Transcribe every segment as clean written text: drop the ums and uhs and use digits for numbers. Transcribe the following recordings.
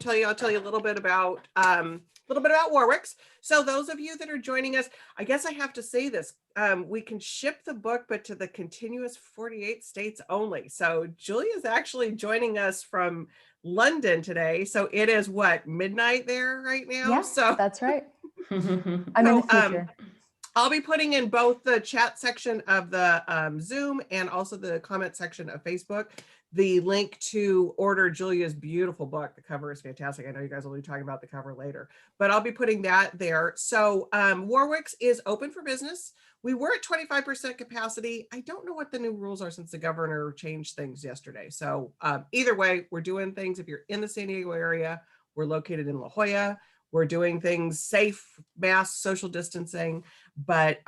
I'll tell you a little bit about Warwick's. So those of you that are joining us, I guess I have to say this. We can ship the book, but to the continuous 48 states only. So Julia's actually joining us from London today. So it is what, midnight there right now? Yeah, so that's right. I'm in the future. I'll be putting in both the chat section of the Zoom and also the comment section of Facebook the link to order Julia's beautiful book. The cover is fantastic. I know you guys will be talking about the cover later, but I'll be putting that there. So Warwick's is open for business. We were at 25% capacity. I don't know what the new rules are since the governor changed things yesterday. So either way, we're doing things. If you're in the San Diego area, we're located in La Jolla. We're doing things safe, mask, social distancing, but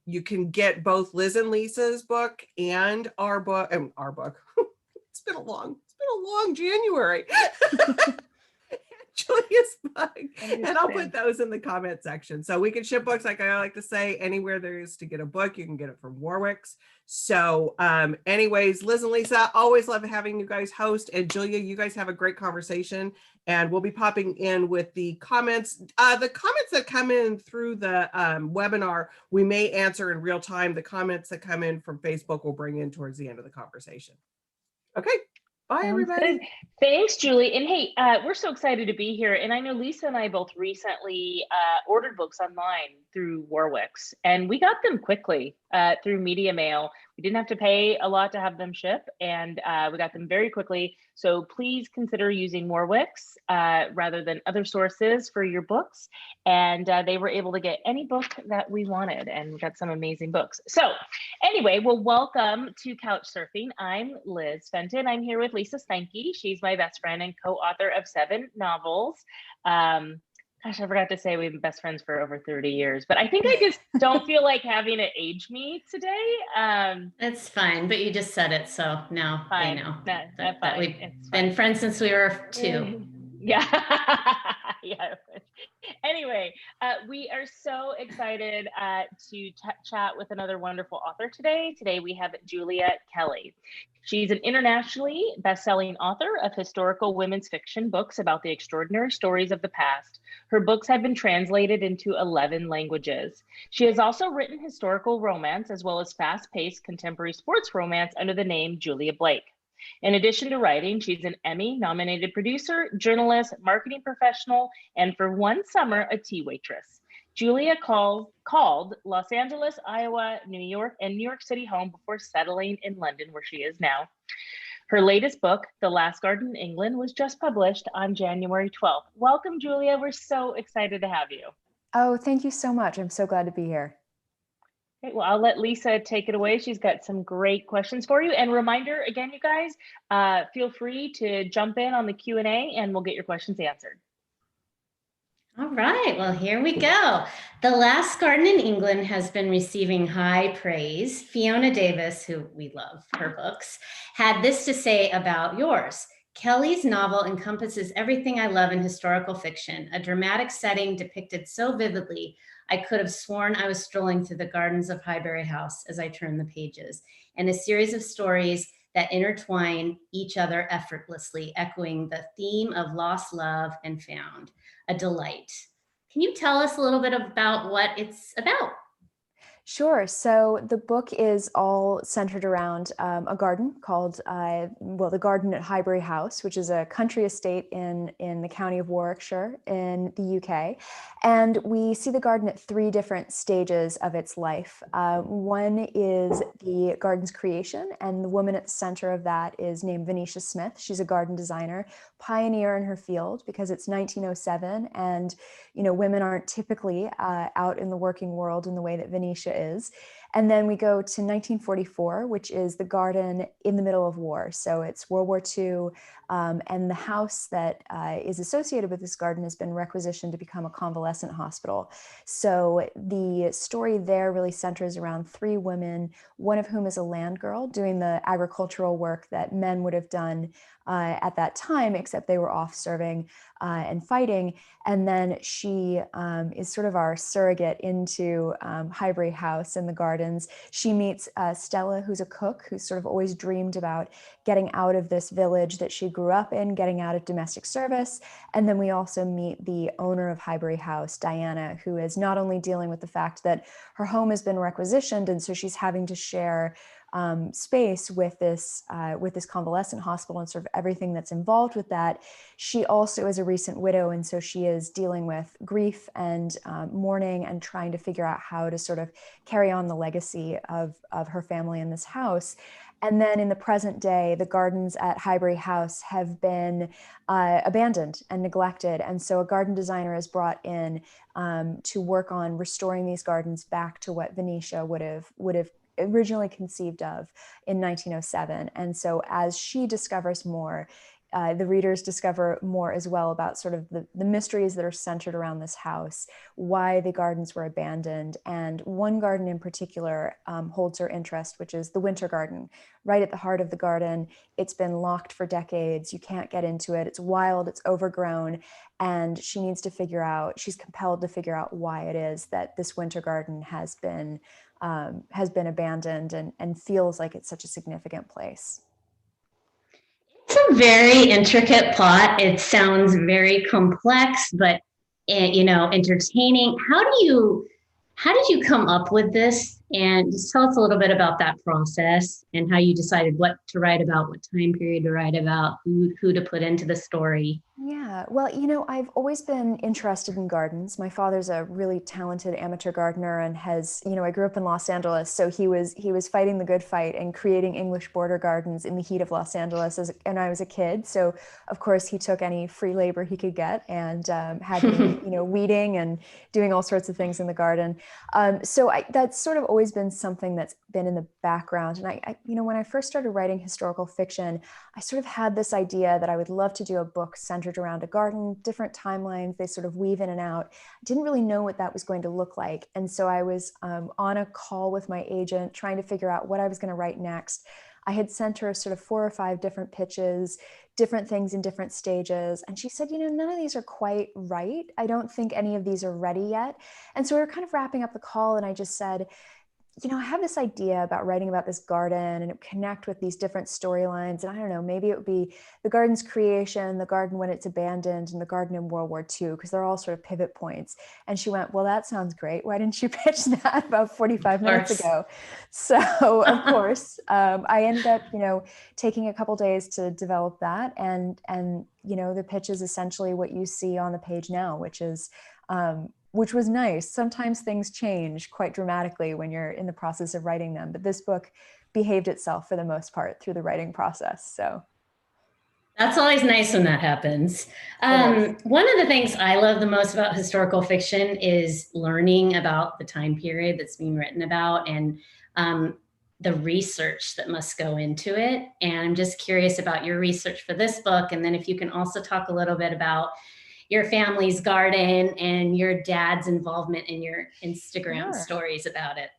you can get both Liz and Lisa's book and our book. It's been a long January. Julia's book, and I'll put those in the comment section. So we can ship books, like I like to say, anywhere there is to get a book. You can get it from Warwick's. So anyways, Liz and Lisa, always love having you guys host. And Julia, you guys have a great conversation. And we'll be popping in with the comments. The comments that come in through the webinar, we may answer in real time. The comments that come in from Facebook will bring in towards the end of the conversation. Okay. Bye, everybody. Good. Thanks, Julie. And hey, we're so excited to be here. And I know Lisa and I both recently ordered books online through Warwick's, and we got them quickly through Media Mail. We didn't have to pay a lot to have them ship, and we got them very quickly. So please consider using Warwick's rather than other sources for your books. And they were able to get any book that we wanted, and we got some amazing books. So anyway, well, welcome to Couch Surfing. I'm Liz Fenton. I'm here with Lisa Steinke. She's my best friend and co-author of 7 novels. Gosh, I forgot to say we've been best friends for over 30 years, but I think I just don't feel like having to age me today. It's fine, but you just said it, so now I know that we've been friends since we were 2. Yeah. Yeah. Anyway, we are so excited to chat with another wonderful author today. Today we have Julia Kelly. She's an internationally best-selling author of historical women's fiction books about the extraordinary stories of the past. Her books have been translated into 11 languages. She has also written historical romance as well as fast-paced contemporary sports romance under the name Julia Blake. In addition to writing, she's an Emmy-nominated producer, journalist, marketing professional, and for one summer, a tea waitress. Julia called Los Angeles, Iowa, New York, and New York City home before settling in London, where she is now. Her latest book, The Last Garden in England, was just published on January 12th. Welcome, Julia. We're so excited to have you. Oh, thank you so much. I'm so glad to be here. Okay, well, I'll let Lisa take it away. She's got some great questions for you. And reminder, again, you guys, feel free to jump in on the Q&A and we'll get your questions answered. All right, well, here we go. The Last Garden in England has been receiving high praise. Fiona Davis, who we love her books, had this to say about yours. Kelly's novel encompasses everything I love in historical fiction, a dramatic setting depicted so vividly, I could have sworn I was strolling through the gardens of Highbury House as I turned the pages, and a series of stories that intertwine each other effortlessly, echoing the theme of lost love and found. A delight. Can you tell us a little bit about what it's about? Sure. So the book is all centered around a garden called, the garden at Highbury House, which is a country estate in the county of Warwickshire in the UK. And we see the garden at 3 different stages of its life. One is the garden's creation, and the woman at the center of that is named Venetia Smith. She's a garden designer, pioneer in her field because it's 1907, and women aren't typically out in the working world in the way that Venetia is. And then we go to 1944, which is the garden in the middle of war. So it's World War II, and the house that is associated with this garden has been requisitioned to become a convalescent hospital. So the story there really centers around 3 women, one of whom is a land girl doing the agricultural work that men would have done at that time, except they were off serving and fighting. And then she is sort of our surrogate into Highbury House and the garden gardens. She meets Stella, who's a cook, who's sort of always dreamed about getting out of this village that she grew up in, getting out of domestic service. And then we also meet the owner of Highbury House, Diana, who is not only dealing with the fact that her home has been requisitioned, and so she's having to share space with this convalescent hospital and sort of everything that's involved with that. She also is a recent widow, and so she is dealing with grief and mourning and trying to figure out how to sort of carry on the legacy of her family in this house. And then in the present day, the gardens at Highbury House have been abandoned and neglected. And so a garden designer is brought in to work on restoring these gardens back to what Venetia would have originally conceived of in 1907. And so as she discovers more, the readers discover more as well about sort of the mysteries that are centered around this house, why the gardens were abandoned. And one garden in particular holds her interest, which is the winter garden, right at the heart of the garden. It's been locked for decades. You can't get into it. It's wild, it's overgrown. And she needs to figure out, she's compelled to figure out why it is that this winter garden has been abandoned and feels like it's such a significant place. It's a very intricate plot. It sounds very complex, but entertaining. How did you come up with this? And just tell us a little bit about that process and how you decided what to write about, what time period to write about, who to put into the story. Yeah, well, I've always been interested in gardens. My father's a really talented amateur gardener and has, I grew up in Los Angeles, so he was fighting the good fight and creating English border gardens in the heat of Los Angeles and I was a kid. So of course he took any free labor he could get and had me, weeding and doing all sorts of things in the garden. So that's sort of always been something that's been in the background. And I when I first started writing historical fiction, I sort of had this idea that I would love to do a book centered around a garden, different timelines, they sort of weave in and out. I didn't really know what that was going to look like. And so I was on a call with my agent trying to figure out what I was going to write next. I had sent her sort of 4 or 5 different pitches, different things in different stages. And she said, none of these are quite right. I don't think any of these are ready yet. And so we were kind of wrapping up the call and I just said, I have this idea about writing about this garden and it connect with these different storylines. And I don't know, maybe it would be the garden's creation, the garden when it's abandoned, and the garden in World War II, because they're all sort of pivot points. And she went, well, that sounds great. Why didn't you pitch that about 45 minutes ago? So of course, I ended up, taking a couple days to develop that. And the pitch is essentially what you see on the page now, which was nice. Sometimes things change quite dramatically when you're in the process of writing them, but this book behaved itself for the most part through the writing process. So that's always nice when that happens. One of the things I love the most about historical fiction is learning about the time period that's being written about and the research that must go into it. And I'm just curious about your research for this book. And then if you can also talk a little bit about your family's garden and your dad's involvement in your Instagram stories about it.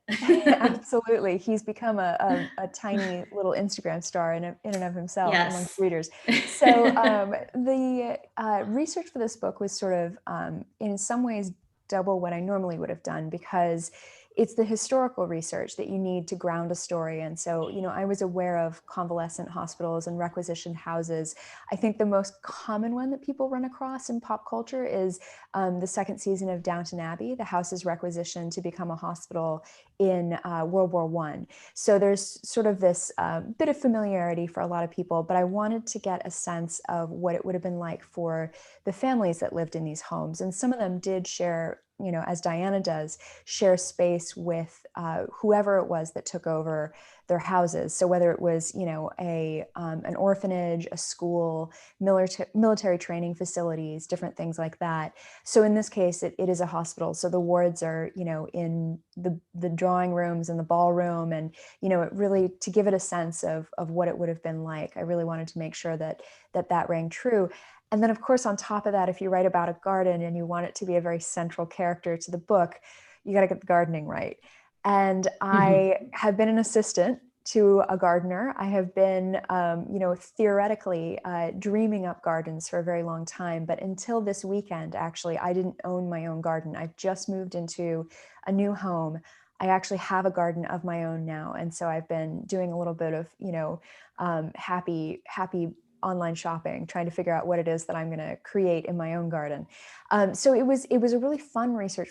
Absolutely. He's become a tiny little Instagram star in and of himself amongst readers. So the research for this book was sort of, in some ways, double what I normally would have done because it's the historical research that you need to ground a story. And so, I was aware of convalescent hospitals and requisitioned houses. I think the most common one that people run across in pop culture is the second season of Downton Abbey. The house is requisitioned to become a hospital in World War I. So there's sort of this bit of familiarity for a lot of people, but I wanted to get a sense of what it would have been like for the families that lived in these homes. And some of them did share, as Diana does, share space with whoever it was that took over their houses. So whether it was, an orphanage, a school, military training facilities, different things like that. So in this case, it is a hospital. So the wards are, in the drawing rooms and the ballroom, and it really, to give it a sense of what it would have been like. I really wanted to make sure that rang true. And then, of course, on top of that, if you write about a garden and you want it to be a very central character to the book, you got to get the gardening right. And I have been an assistant to a gardener. I have been, theoretically dreaming up gardens for a very long time. But until this weekend, actually, I didn't own my own garden. I've just moved into a new home. I actually have a garden of my own now. And so I've been doing a little bit of, happy online shopping, trying to figure out what it is that I'm going to create in my own garden. So it was a really fun research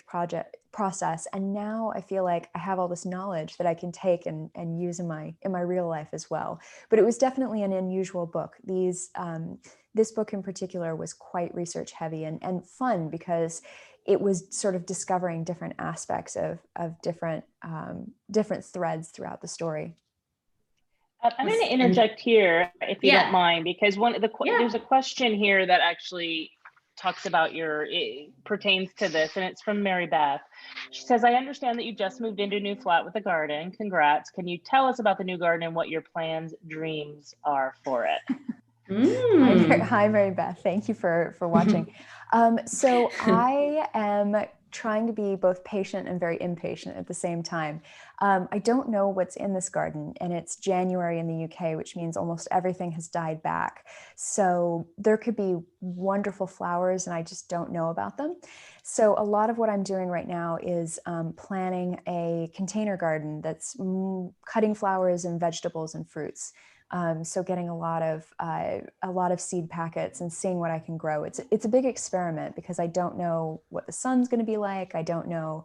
process. And now I feel like I have all this knowledge that I can take and use in my real life as well. But it was definitely an unusual book. This book in particular was quite research heavy and fun because it was sort of discovering different aspects of different threads throughout the story. I'm going to interject here, if you don't mind, because there's a question here that actually talks about it pertains to this, and it's from Mary Beth. She says, I understand that you just moved into a new flat with a garden. Congrats. Can you tell us about the new garden and what your plans, dreams are for it? Hi, Mary Beth. Thank you for watching. So I am trying to be both patient and very impatient at the same time. I don't know what's in this garden, and it's January in the UK, which means almost everything has died back. So there could be wonderful flowers, and I just don't know about them. So a lot of what I'm doing right now is planning a container garden that's cutting flowers and vegetables and fruits. So getting a lot of seed packets and seeing what I can grow. It's a big experiment because I don't know what the sun's going to be like. I don't know,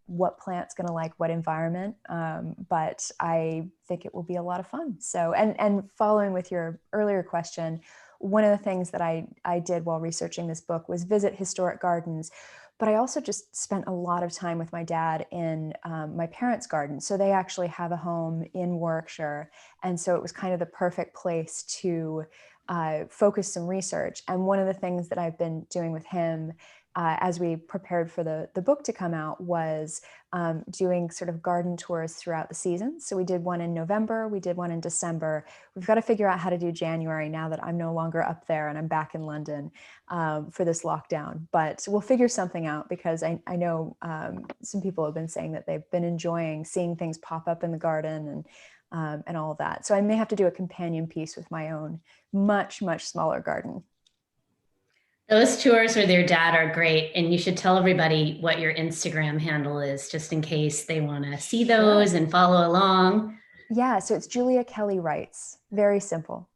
what plant's going to like what environment. But I think it will be a lot of fun. So, and following with your earlier question, one of the things that I did while researching this book was visit historic gardens. But I also just spent a lot of time with my dad in my parents' garden. So they actually have a home in Warwickshire. And so it was kind of the perfect place to focus some research. And one of the things that I've been doing with him as we prepared for the book to come out was doing sort of garden tours throughout the season. So we did one in November, we did one in December. We've got to figure out how to do January now that I'm no longer up there and I'm back in London for this lockdown. But we'll figure something out because I know some people have been saying that they've been enjoying seeing things pop up in the garden and all of that. So I may have to do a companion piece with my own much, much smaller garden. Those tours with your dad are great. And you should tell everybody what your Instagram handle is, just in case they want to see those and follow along. Yeah, so it's Julia Kelly Writes. Very simple.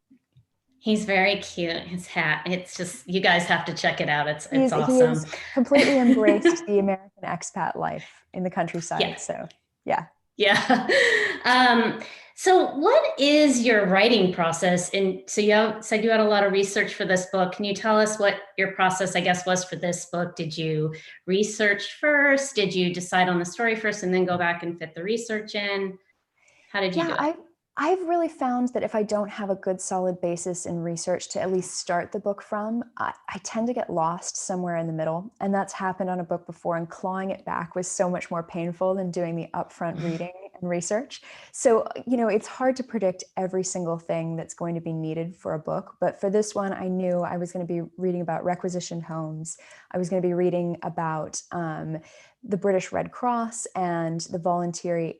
He's very cute. His hat, it's just, you guys have to check it out. It's awesome. He has completely embraced the American expat life in the countryside. Yeah. So, yeah. Yeah. So what is your writing process? And so you said you had a lot of research for this book. Can you tell us what your process, I guess, was for this book? Did you research first? Did you decide on the story first and then go back and fit the research in? How did you do it? I've really found that if I don't have a good solid basis in research to at least start the book from, I tend to get lost somewhere in the middle. And that's happened on a book before, and clawing it back was so much more painful than doing the upfront reading and research. So, it's hard to predict every single thing that's going to be needed for a book. But for this one, I knew I was going to be reading about requisitioned homes. I was going to be reading about the British Red Cross and the voluntary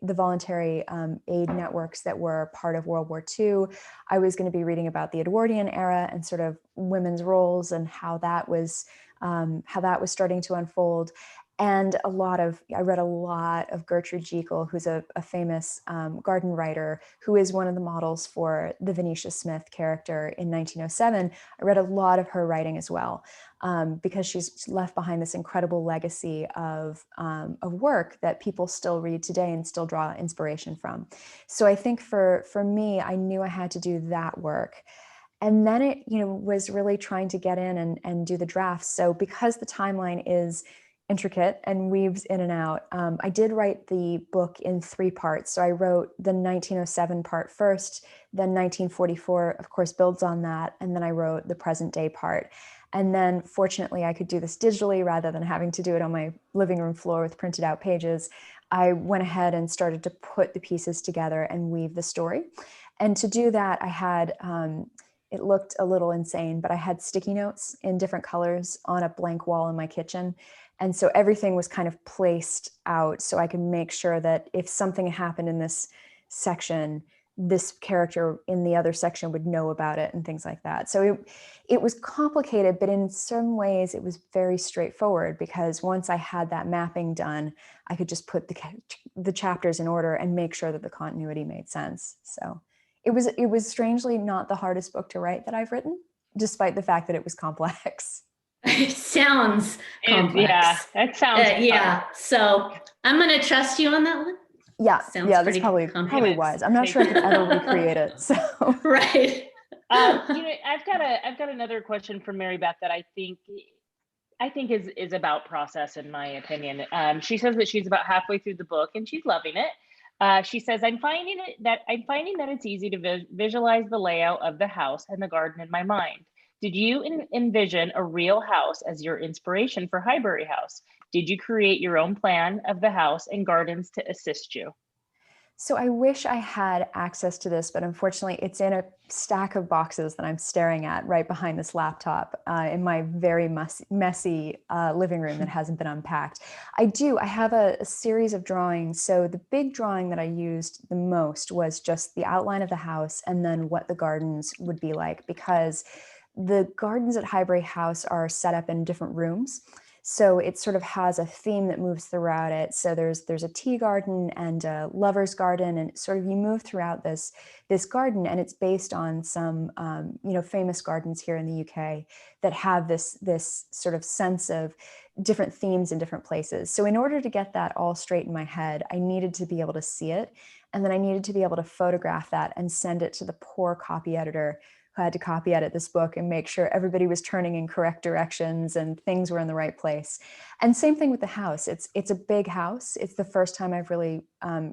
aid networks that were part of World War II. I was going to be reading about the Edwardian era and sort of women's roles and how that was starting to unfold. And I read a lot of Gertrude Jekyll, who's a famous garden writer, who is one of the models for the Venetia Smith character in 1907. I read a lot of her writing as well, because she's left behind this incredible legacy of work that people still read today and still draw inspiration from. So I think for me, I knew I had to do that work. And then it was really trying to get in and do the drafts. So because the timeline is intricate and weaves in and out, I did write the book in 3 parts. So I wrote the 1907 part first, then 1944, of course, builds on that. And then I wrote the present day part. And then fortunately, I could do this digitally rather than having to do it on my living room floor with printed out pages. I went ahead and started to put the pieces together and weave the story. And to do that, I had, it looked a little insane, but I had sticky notes in different colors on a blank wall in my kitchen. And so everything was kind of placed out so I could make sure that if something happened in this section, this character in the other section would know about it and things like that. So it was complicated, but in some ways it was very straightforward, because once I had that mapping done, I could just put the chapters in order and make sure that the continuity made sense. So it was strangely not the hardest book to write that I've written, despite the fact that it was complex. It sounds complex. Yeah, that sounds yeah. So I'm going to trust you on that one. Yeah, Sounds yeah, that's pretty probably complex. wise. I'm not sure I could ever recreate it. So Right. I've got another question from Mary Beth that I think is about process, in my opinion. She says that she's about halfway through the book and she's loving it. She says, I'm finding that it's easy to visualize the layout of the house and the garden in my mind. Did you envision a real house as your inspiration for Highbury House? Did you create your own plan of the house and gardens to assist you? So I wish I had access to this, but unfortunately it's in a stack of boxes that I'm staring at right behind this laptop in my very messy living room that hasn't been unpacked. I have a series of drawings. So the big drawing that I used the most was just the outline of the house and then what the gardens would be like, because the gardens at Highbury House are set up in different rooms. So it sort of has a theme that moves throughout it. So there's a tea garden and a lover's garden, and sort of you move throughout this garden, and it's based on some famous gardens here in the UK that have this sort of sense of different themes in different places. So in order to get that all straight in my head, I needed to be able to see it, and then I needed to be able to photograph that and send it to the poor copy editor who had to copy edit this book and make sure everybody was turning in correct directions and things were in the right place. And same thing with the house. It's a big house. It's the first time I've really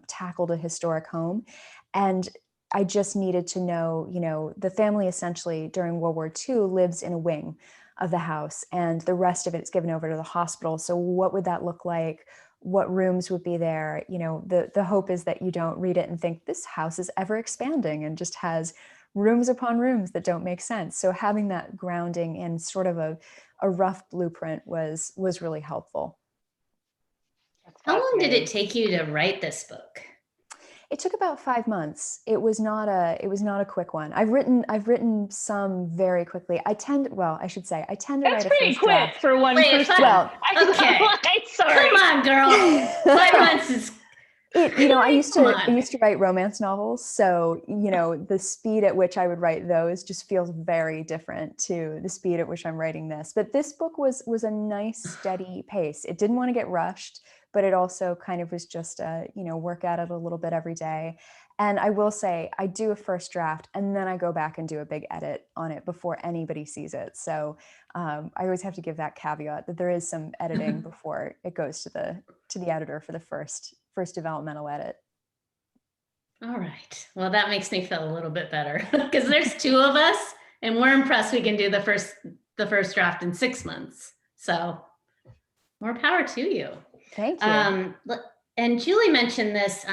tackled a historic home. And I just needed to know, the family essentially during World War II lives in a wing of the house, and the rest of it's given over to the hospital. So what would that look like? What rooms would be there? The hope is that you don't read it and think this house is ever expanding and just has rooms upon rooms that don't make sense. So having that grounding in sort of a rough blueprint was really helpful. How long did it take you to write this book? It took about 5 months. It was not a quick one. I've written some very quickly. I tend to write a first quick draft. for one person. Well, okay. Sorry. Come on, girl. 5 months is I used to write romance novels, so the speed at which I would write those just feels very different to the speed at which I'm writing this. But this book was a nice steady pace. It didn't want to get rushed, but it also kind of was just work at it a little bit every day. And I will say I do a first draft and then I go back and do a big edit on it before anybody sees it. So I always have to give that caveat that there is some editing before it goes to the editor for the first developmental edit. All right. Well, that makes me feel a little bit better because there's 2 of us and we're impressed we can do the first draft in 6 months. So more power to you. Thank you. And Julie mentioned this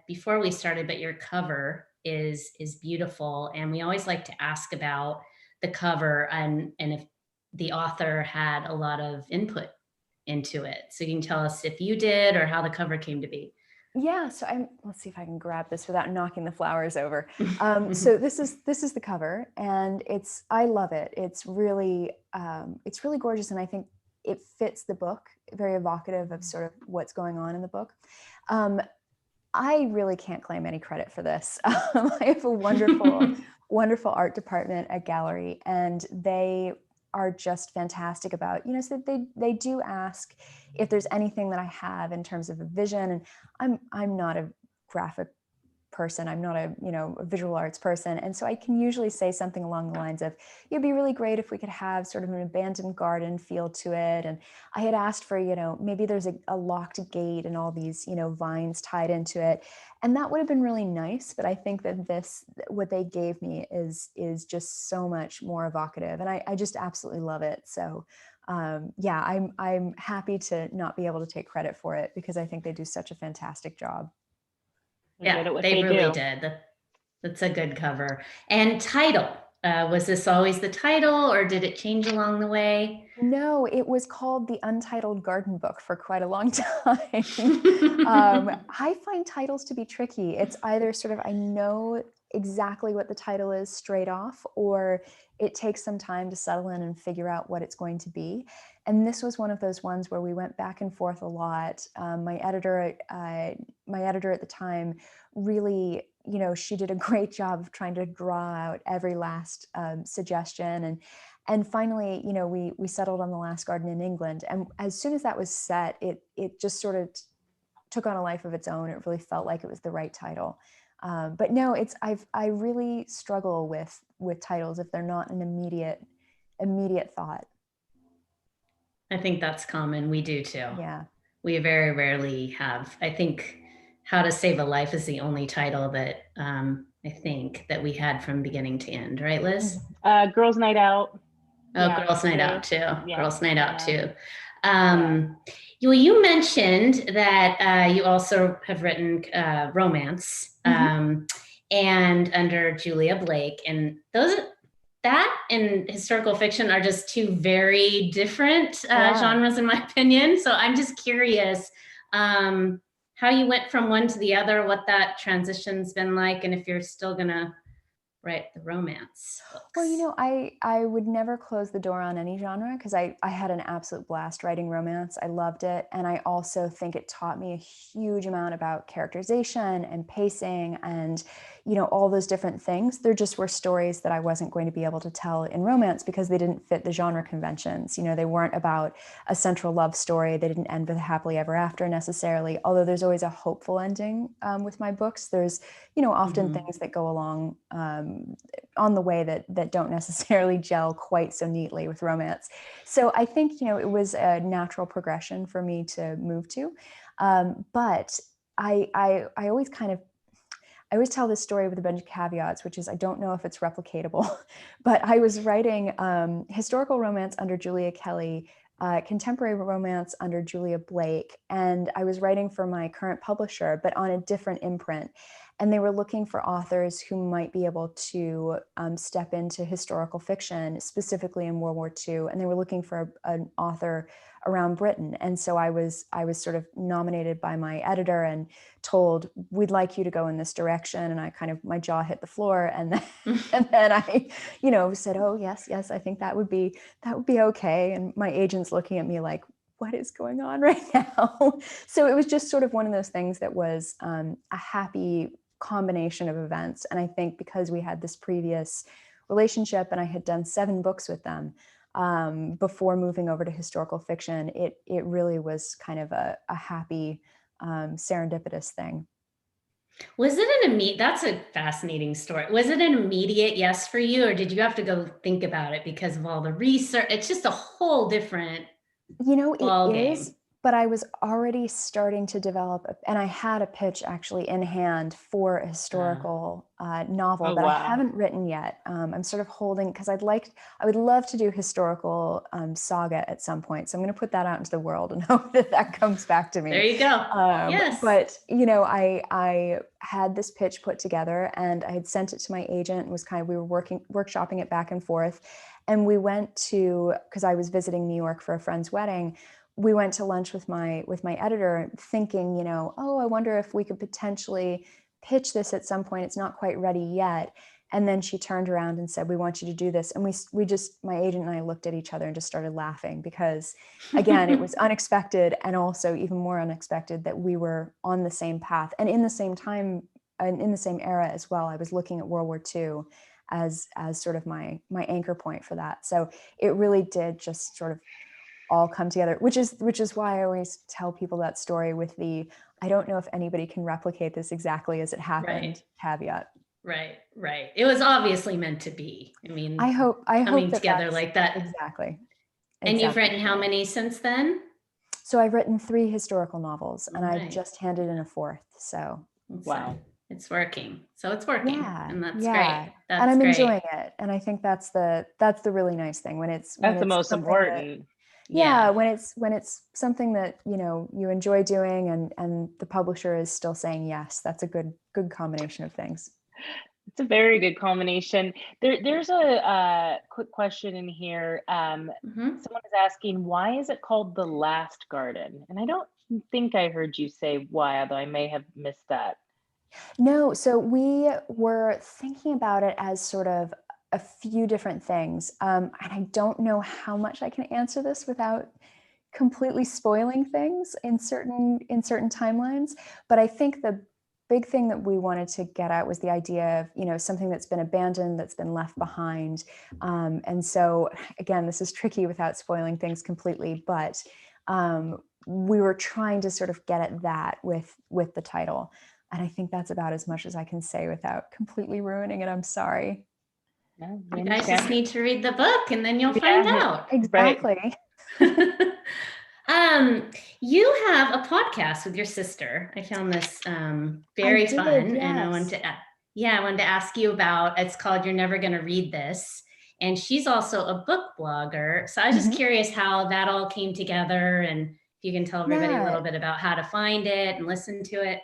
before we started, but your cover is beautiful. And we always like to ask about the cover and if the author had a lot of input into it. So you can tell us if you did or how the cover came to be. Yeah, so let's see if I can grab this without knocking the flowers over. So this is the cover, and I love it. It's really gorgeous, and I think it fits the book, very evocative of sort of what's going on in the book. I really can't claim any credit for this. I have a wonderful art department at Gallery, and they are just fantastic about, so they do ask if there's anything that I have in terms of a vision. And I'm not a graphic person. I'm not a visual arts person. And so I can usually say something along the lines of, it'd be really great if we could have sort of an abandoned garden feel to it. And I had asked for, maybe there's a locked gate and all these, vines tied into it. And that would have been really nice. But I think that what they gave me is just so much more evocative. And I just absolutely love it. So I'm happy to not be able to take credit for it because I think they do such a fantastic job. Yeah, they really did. That's a good cover. And title. Was this always the title, or did it change along the way? No, it was called The Untitled Garden Book for quite a long time. I find titles to be tricky. It's either sort of, I know exactly what the title is straight off, or it takes some time to settle in and figure out what it's going to be. And this was one of those ones where we went back and forth a lot. My editor at the time really, she did a great job of trying to draw out every last suggestion. And finally, we settled on The Last Garden in England. And as soon as that was set, it just sort of took on a life of its own. It really felt like it was the right title. But no, I really struggle with titles if they're not an immediate thought. I think that's common. We do too. Yeah. We very rarely have. I think How to Save a Life is the only title that I think that we had from beginning to end, right, Liz? Girls' Night Out. Oh, Yeah, Girls' Night true. Out too. Yeah, Girls' Night Out yeah. too. Well, you mentioned that you also have written romance and under Julia Blake, and that and historical fiction are just two very different genres in my opinion. So I'm just curious how you went from one to the other, what that transition's been like, and if you're still gonna write the romance books. Well, I would never close the door on any genre because I had an absolute blast writing romance. I loved it. And I also think it taught me a huge amount about characterization and pacing and, all those different things. There just were stories that I wasn't going to be able to tell in romance because they didn't fit the genre conventions. They weren't about a central love story. They didn't end with a happily ever after necessarily, although there's always a hopeful ending with my books. There's, often things that go along on the way that don't necessarily gel quite so neatly with romance. So I think, it was a natural progression for me to move to. But I always tell this story with a bunch of caveats, which is I don't know if it's replicatable, but I was writing historical romance under Julia Kelly, contemporary romance under Julia Blake, and I was writing for my current publisher, but on a different imprint. And they were looking for authors who might be able to step into historical fiction, specifically in World War II. And they were looking for an author around Britain. And so I was sort of nominated by my editor and told, we'd like you to go in this direction. And I my jaw hit the floor. And then I, said, oh, yes, I think that would be okay. And my agent's looking at me like, what is going on right now? So it was just sort of one of those things that was a happy combination of events. And I think because we had this previous relationship and I had done 7 books with them before moving over to historical fiction, it really was kind of a happy serendipitous thing. Was it that's a fascinating story. Was it an immediate yes for you, or did you have to go think about it because of all the research? It's just a whole different ball game. Is, but I was already starting to develop, and I had a pitch actually in hand for a historical novel that I haven't written yet. I'm sort of holding, because I would love to do historical saga at some point. So I'm going to put that out into the world and hope that comes back to me. There you go. Yes. But, I had this pitch put together and I had sent it to my agent and we were workshopping it back and forth. And we went to, because I was visiting New York for a friend's wedding, we went to lunch with my editor thinking, I wonder if we could potentially pitch this at some point. It's not quite ready yet. And then she turned around and said, we want you to do this. And we just, my agent and I looked at each other and just started laughing because, again, it was unexpected, and also even more unexpected that we were on the same path and in the same time and in the same era as well. I was looking at World War II as sort of my anchor point for that. So it really did just sort of all come together, which is why I always tell people that story with I don't know if anybody can replicate this exactly as it happened caveat. Right. It was obviously meant to be. I mean, I hope coming together like that. Exactly. And you've written how many since then? So I've written 3 historical novels, and I've just handed in a 4th. So wow. It's working. So it's working. Yeah, and that's yeah. great. That's and I'm great. enjoying it. And I think that's the really nice thing that's the most important. When it's something that, you enjoy doing and the publisher is still saying yes, that's a good combination of things. It's a very good combination. There's a quick question in here. Someone is asking, why is it called The Last Garden? And I don't think I heard you say why, although I may have missed that. No, so we were thinking about it as sort of a few different things. And I don't know how much I can answer this without completely spoiling things in certain timelines. But I think the big thing that we wanted to get at was the idea of, you know, something that's been abandoned, that's been left behind. And so again, this is tricky without spoiling things completely, but we were trying to sort of get at that with the title. And I think that's about as much as I can say without completely ruining it. I'm sorry. No, You guys just need to read the book and then you'll find out. Exactly. You have a podcast with your sister. I found this very fun, yes. and I wanted to ask you about. It's called "You're Never Gonna Read This," and she's also a book blogger. So I was just curious how that all came together, and if you can tell everybody a little bit about how to find it and listen to it.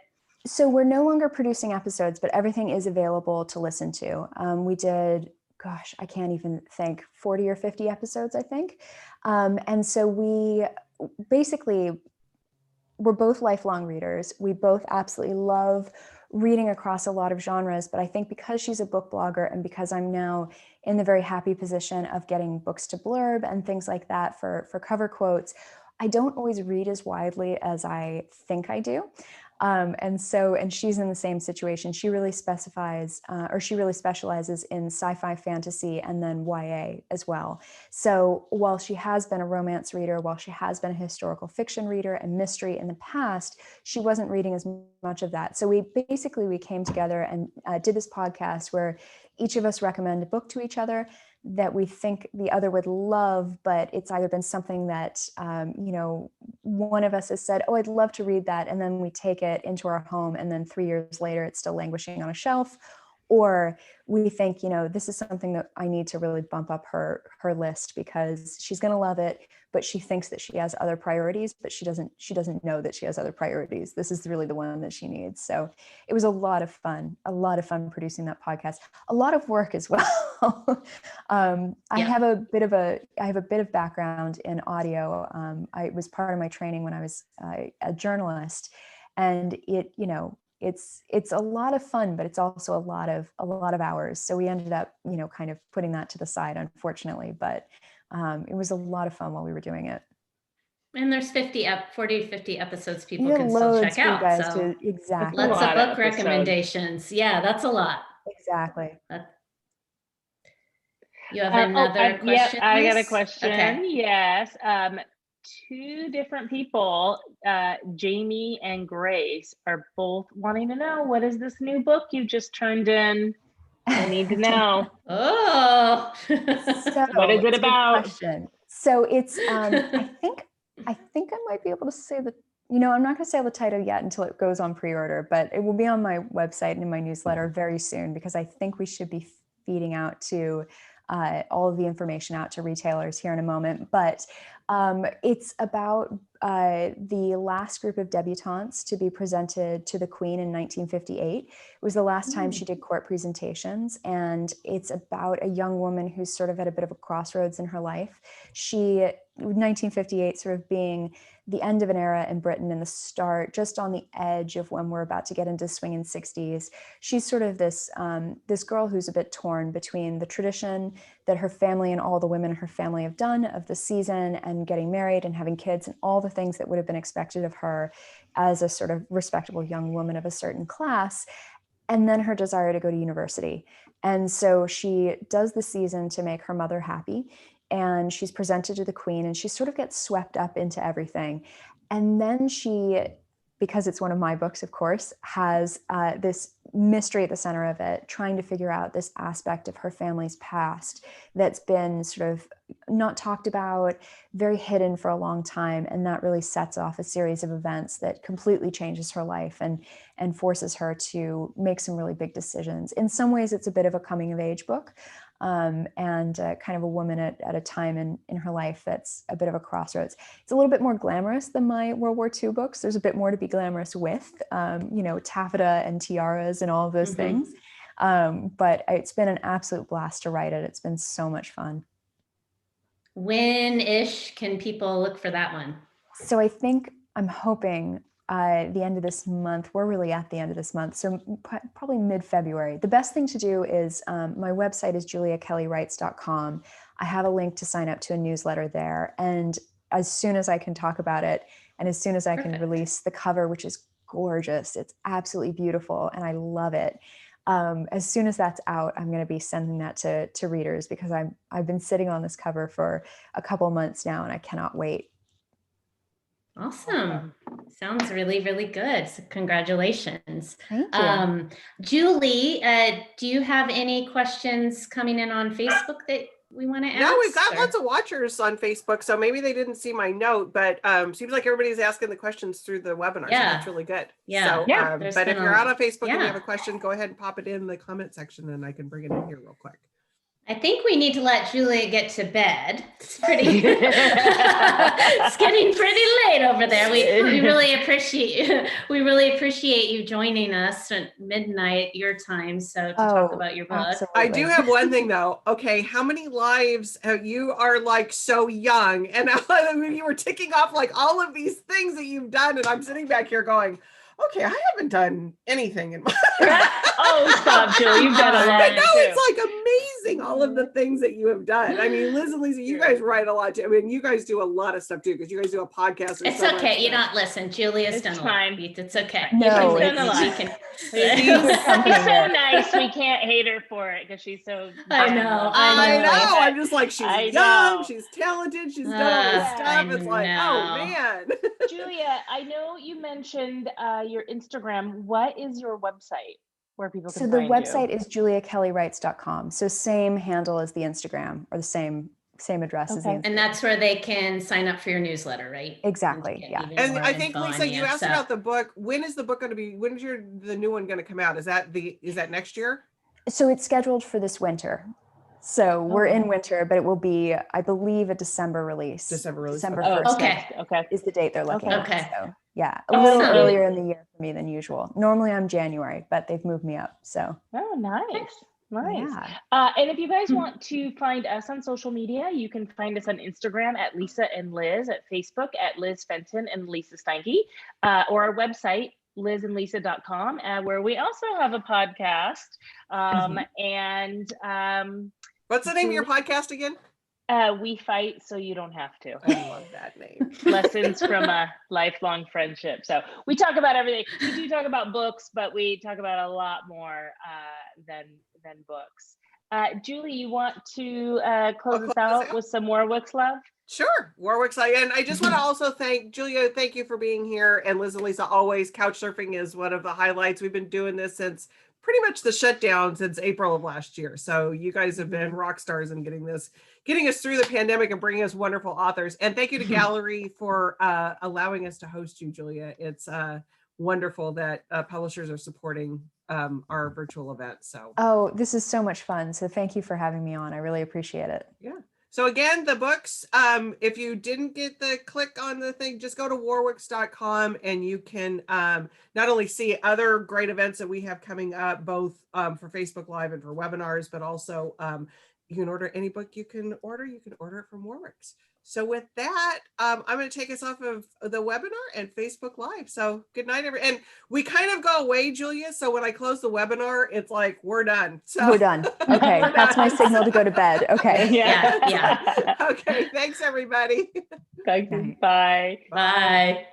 So we're no longer producing episodes, but everything is available to listen to. We did, gosh, I can't even think, 40 or 50 episodes, I think. And so we basically, we're both lifelong readers. We both absolutely love reading across a lot of genres, but I think because she's a book blogger and because I'm now in the very happy position of getting books to blurb and things like that for cover quotes, I don't always read as widely as I think I do. And she's in the same situation. She really specializes in sci-fi, fantasy, and then YA as well. So while she has been a romance reader, while she has been a historical fiction reader and mystery in the past, she wasn't reading as much of that. So we came together and did this podcast where each of us recommend a book to each other that we think the other would love, but it's either been something that, one of us has said, oh, I'd love to read that. And then we take it into our home. And then 3 years later, it's still languishing on a shelf. Or we think, this is something that I need to really bump up her list because she's going to love it, but she thinks that she has other priorities, but she doesn't know that she has other priorities. This is really the one that she needs. So it was a lot of fun producing that podcast, a lot of work as well. I have a bit of background in audio. I was part of my training when I was a journalist, and it's a lot of fun, but it's also a lot of hours. So we ended up, kind of putting that to the side, unfortunately, but it was a lot of fun while we were doing it. And there's 40 to 50 episodes people can still check out. So exactly. Lots of book recommendations. Yeah, that's a lot. Exactly. You have another question? Yep, I got a question. Okay. Yes. Two different people, Jamie and Grace, are both wanting to know, what is this new book you just turned in? I need to know. Oh, so what is it about? So it's, I think I might be able to say that, I'm not going to say the title yet until it goes on pre-order, but it will be on my website and in my newsletter very soon, because I think we should be feeding out to all of the information out to retailers here in a moment. But it's about the last group of debutantes to be presented to the Queen in 1958. It was the last time she did court presentations, and it's about a young woman who's sort of at a bit of a crossroads in her life. 1958 sort of being the end of an era in Britain and the start, just on the edge of when we're about to get into swinging 60s. She's sort of this girl who's a bit torn between the tradition that her family and all the women in her family have done of the season and getting married and having kids and all the things that would have been expected of her as a sort of respectable young woman of a certain class, and then her desire to go to university. And so she does the season to make her mother happy, and she's presented to the Queen, and she sort of gets swept up into everything. And then she, because it's one of my books, of course, has this mystery at the center of it, trying to figure out this aspect of her family's past that's been sort of not talked about, very hidden for a long time. And that really sets off a series of events that completely changes her life and forces her to make some really big decisions. In some ways, it's a bit of a coming of age book. And kind of a woman at a time in her life that's a bit of a crossroads. It's a little bit more glamorous than my World War II books. There's a bit more to be glamorous with, taffeta and tiaras and all of those things. But it's been an absolute blast to write it. It's been so much fun. When-ish can people look for that one? So I'm hoping the end of this month. We're really at the end of this month, so probably mid-February. The best thing to do is my website is juliakellywrites.com. I have a link to sign up to a newsletter there, and as soon as I can talk about it, and as soon as I can release the cover, which is gorgeous, it's absolutely beautiful, and I love it. As soon as that's out, I'm going to be sending that to readers, because I've been sitting on this cover for a couple months now, and I cannot wait. Awesome. Sounds really, really good. So congratulations. Thank you. Julie, do you have any questions coming in on Facebook that we want to ask? No, we've got lots of watchers on Facebook, so maybe they didn't see my note, but seems like everybody's asking the questions through the webinar. Yeah. So that's really good. Yeah. So, but if you're out on Facebook and you have a question, go ahead and pop it in the comment section and I can bring it in here real quick. I think we need to let Julia get to bed. It's it's getting pretty late over there. We really appreciate you joining us at midnight your time. So to talk about your book. Absolutely. I do have one thing though. Okay, how many lives you are like so young, and you were ticking off like all of these things that you've done, and I'm sitting back here going, okay, I haven't done anything in my Oh, stop, Jill. You've done a lot. I know, it's like amazing all of the things that you have done. I mean, Liz and Lisa, you guys write a lot too. I mean, you guys do a lot of stuff too, because you guys do a podcast. It's okay. You don't listen. Julia's done a lot. It's okay. No, she's done a lot. She's so nice. We can't hate her for it because she's so. I know. I'm just like, she's young, she's talented, she's done all this stuff. It's like, oh man. Julia, I know you mentioned your Instagram. What is your website where people can find you? So the website is juliakellywrites.com. So same handle as the Instagram, or the same address as the Instagram. And that's where they can sign up for your newsletter, right? Exactly. Yeah. And I think, Lisa, you asked about the book. When is the book going to be? When is the new one going to come out? Is that next year? So it's scheduled for this winter. So we're in winter, but it will be, I believe, a December release. December 1st. Okay. Is the date they're looking at. Okay. So yeah, a little earlier in the year for me than usual. Normally I'm January, but they've moved me up. So. Oh, nice. Yeah. And if you guys want to find us on social media, you can find us on Instagram at Lisa and Liz, at Facebook at Liz Fenton and Lisa Steinke, or our website, lizandlisa.com, where we also have a podcast. What's the name of your podcast again? We Fight So You Don't Have to. I love that name. Lessons from a lifelong friendship. So we talk about everything. We do talk about books, but we talk about a lot more than books. Julie, you want to close us out with some Warwick's love? Sure. Warwick's love. And I just want to also thank Julia. Thank you for being here. And Liz and Lisa, always couch surfing is one of the highlights. We've been doing this since pretty much the shutdown since April of last year. So you guys have been rock stars in getting us through the pandemic and bringing us wonderful authors. And thank you to Gallery for allowing us to host you, Julia. It's wonderful that publishers are supporting our virtual event. So. Oh, this is so much fun. So thank you for having me on. I really appreciate it. Yeah. So again, the books, if you didn't get the click on the thing, just go to warwicks.com and you can not only see other great events that we have coming up, both for Facebook Live and for webinars, but also you can order any book you can order it from Warwick's. So with that, I'm going to take us off of the webinar and Facebook Live. So good night, everyone. And we kind of go away, Julia. So when I close the webinar, it's like, we're done. So we're done. Okay. That's my signal to go to bed. Okay. Yeah. Okay. Thanks, everybody. Thank you. Bye. Bye.